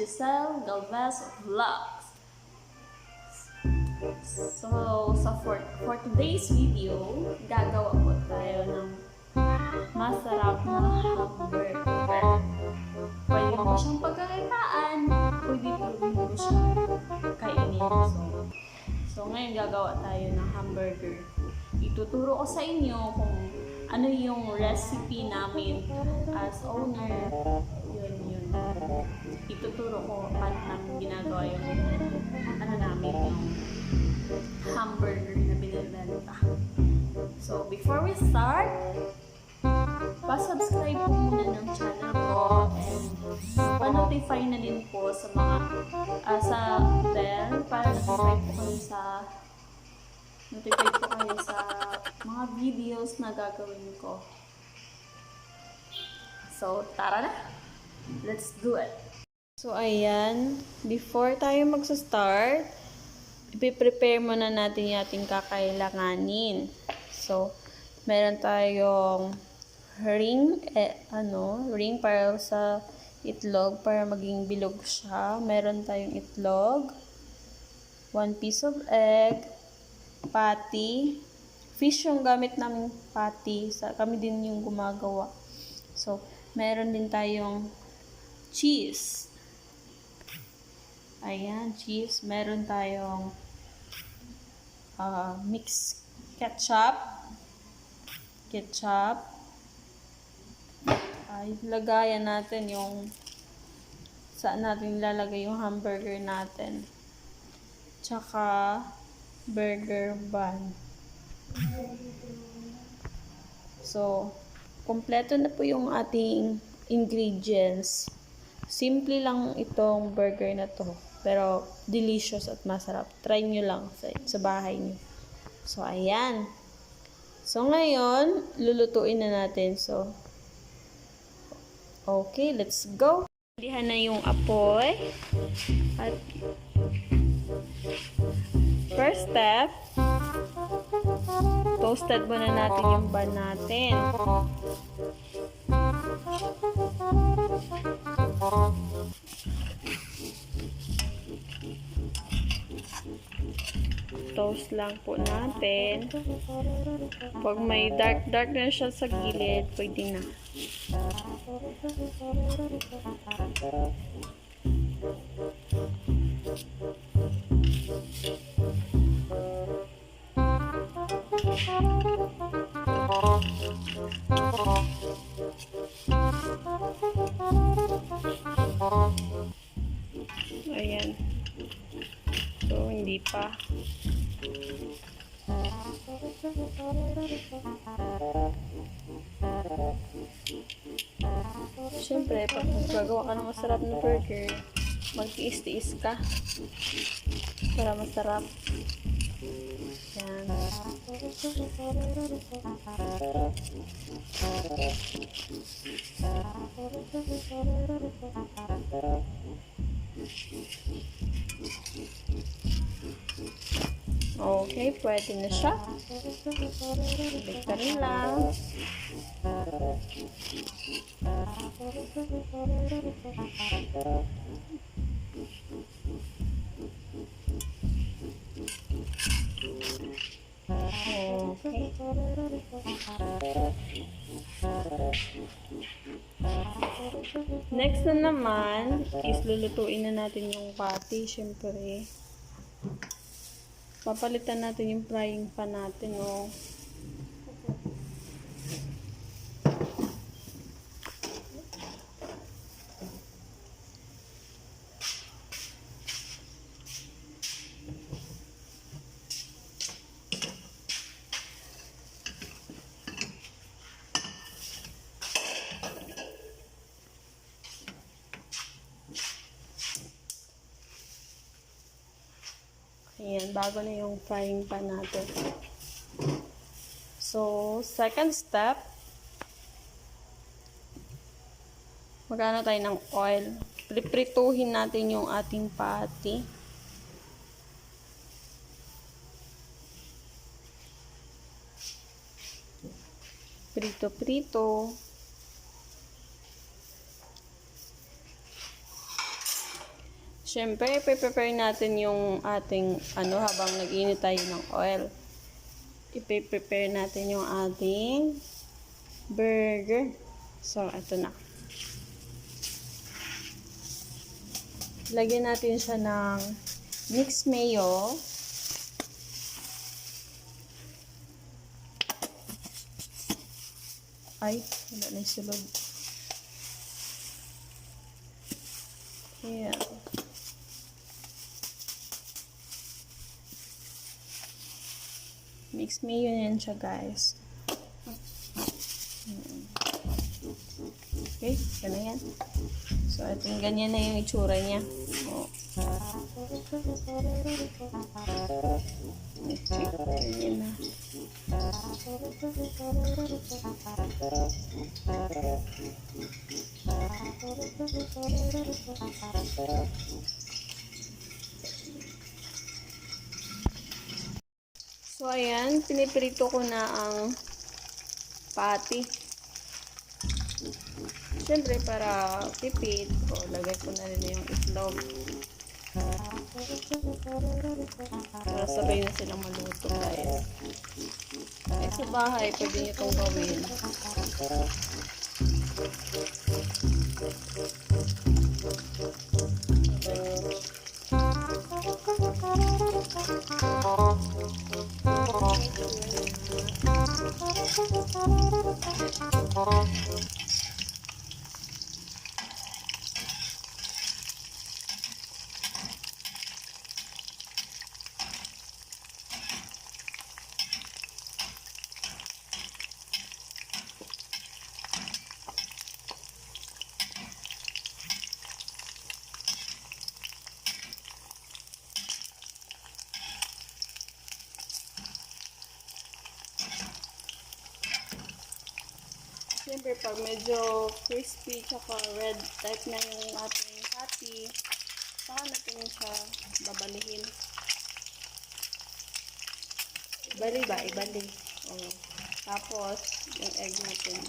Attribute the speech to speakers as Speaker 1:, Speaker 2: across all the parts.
Speaker 1: Giselle Galvez Vlogs. So, for today's video, gagawa po tayo ng masarap na hamburger. Pwede mo siyang pagkakaitaan, pwede mo siyang kainin. So, ngayon gagawa tayo ng hamburger. Ituturo ko sa inyo kung ano yung recipe namin as owner. Yun. Ituturo ko paano namin ginagawa yung namin, yung hamburger na binibenta. So, before we start, pa-subscribe po muna ng channel ko and pa-notify na din po sa mga sa bell para notify po kayo sa mga videos na gagawin ko. So, tara na! Let's do it! So, ayan. Before tayo magsa-start, ipiprepare muna natin yung ating kakailanganin. So, meron tayong ring para sa itlog, para maging bilog siya. Meron tayong itlog, 1 piece of egg, patty, fish yung gamit namin patty, kami din yung gumagawa. So, meron din tayong cheese. Ayan, cheese. Meron tayong mixed ketchup. Lagayan natin yung saan natin ilalagay yung hamburger natin. Tsaka burger bun. So, kompleto na po yung ating ingredients. Simple lang itong burger na to, pero delicious at masarap. Try nyo lang sa bahay nyo. So, ayan. So, ngayon, lulutuin na natin. So, okay, let's go. Dihan na yung apoy. At first step, toasted muna natin yung bun natin. Toast lang po natin. Pag may dark na siya sa gilid, pwede na. Ayan. So, hindi pa. Siyempre, pag gagawa ka ng masarap na burger, magtiis-tiis ka para masarap. Yan. Okay, pwede na siya. Bigtarin lang. Okay. Next na naman is lulutuin na natin yung patty, syempre. Papalitan natin yung frying pan natin, oh. Ayan, bago na yung frying pan natin. So, second step, magano tayo ng oil. Priprituhin natin yung ating patty. Prito-prito. Siyempre, prepare natin yung ating habang nag-init tayo ng oil. I-prepare natin yung ating burger. So, ito na. Lagyan natin siya ng mixed mayo. Ay, wala na yung sulod. Ayan. Mixed mayo yan siya, guys. Okay, ganyan yan. So, itong ganyan na yung itsura niya. Oh. Okay, ganyan na. So, ayan, piniprito ko na ang patty. Siyempre, para tipid, lagay ko na rin yung itlog. Para sabay na silang maluto, guys. Eh, sa bahay, pwede nyo itong gawin. Siyempre, pag medyo crispy tsaka red type na yung ating patty, saka natin siya babalihin. Ibali ba? Ibali. O. Tapos, yung egg natin.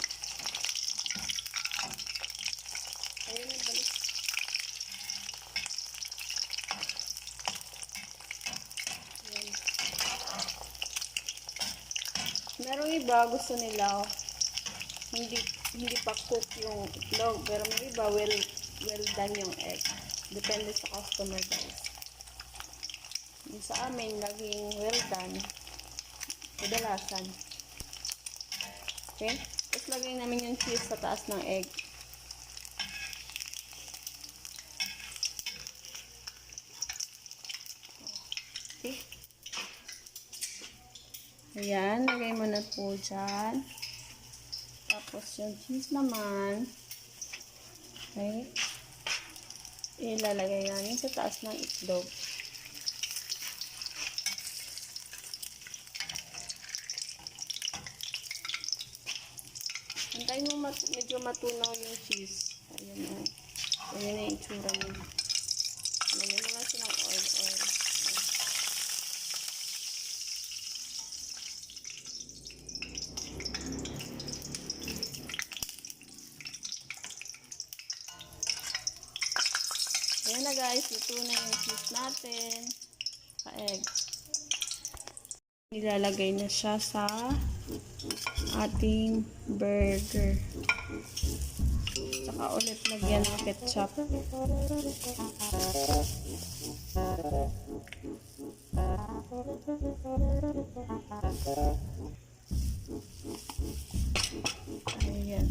Speaker 1: Ayun, ibali. Ayan. Merong iba, gusto nila hindi pa cook yung itlog, pero may iba well done yung egg. Depende sa customer, guys. Yung sa amin, laging well done. Kadalasan. Okay? Tapos lagay namin yung cheese sa taas ng egg. Okay? Ayan, lagay mo na po dyan. Tapos yung cheese naman, okay, ilalagay namin sa taas ng itlog. Antayin mo medyo matunaw yung cheese. Ayan na. Ayan na yung itsura niya. Lagyan mo lang siya ng oil. Ayan na, guys, ito na yung cheese natin. Ka-egg. Nilalagay na siya sa ating burger. Saka ulit lagyan ng ketchup. Ayan.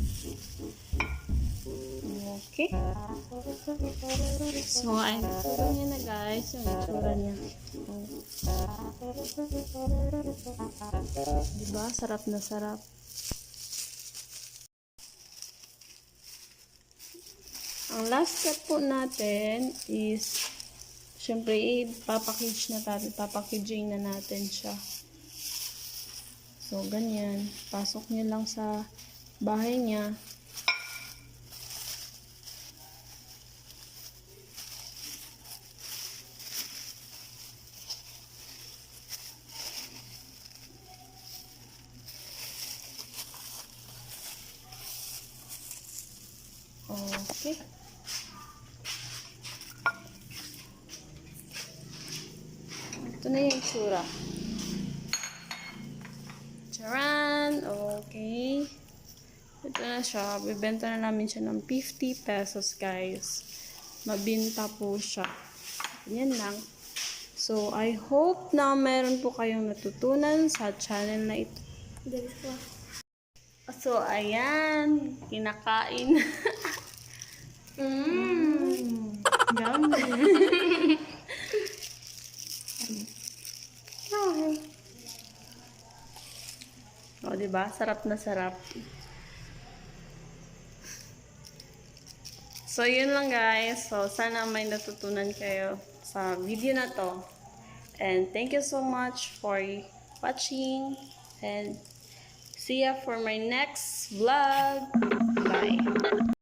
Speaker 1: Okay. So, ayun. Itsura niya na, guys. Yung itsura niya. Diba? Sarap na sarap. Ang last step po natin is, syempre, papackaging na natin siya. So, ganyan. Pasok nyo lang sa bahay niya. Okay. Ito na yung itsura. Charan! Okay. Ito na siya. Bibenta na namin siya ng 50 pesos, guys. Mabinta po siya. Yan lang. So, I hope na meron po kayong natutunan sa channel na ito. So, ayan. Kinakain.
Speaker 2: Yummy.
Speaker 1: O, diba? Sarap na sarap. So, yun lang guys. So, sana may natutunan kayo sa video na to. And thank you so much for watching. And see ya for my next vlog. Bye.